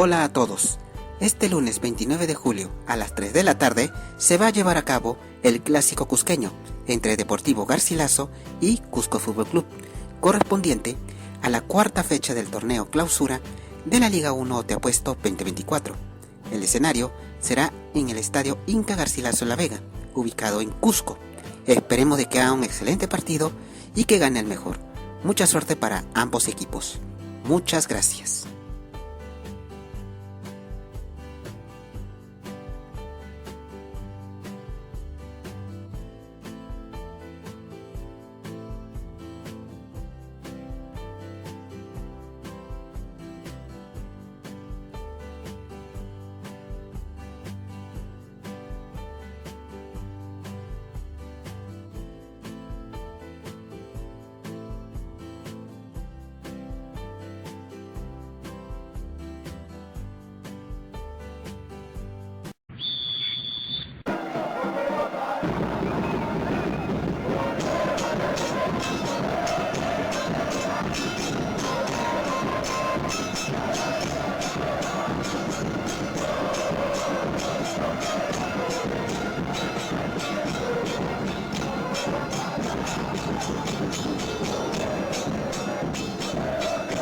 Hola a todos. Este lunes 29 de julio a las 3 de la tarde se va a llevar a cabo el clásico cusqueño entre Deportivo Garcilaso y Cusco Fútbol Club, correspondiente a la cuarta fecha del torneo clausura de la Liga 1 Te Apuesto 2024. El escenario será en el estadio Inca Garcilaso La Vega, ubicado en Cusco. Esperemos de que haga un excelente partido y que gane el mejor. Mucha suerte para ambos equipos. Muchas gracias.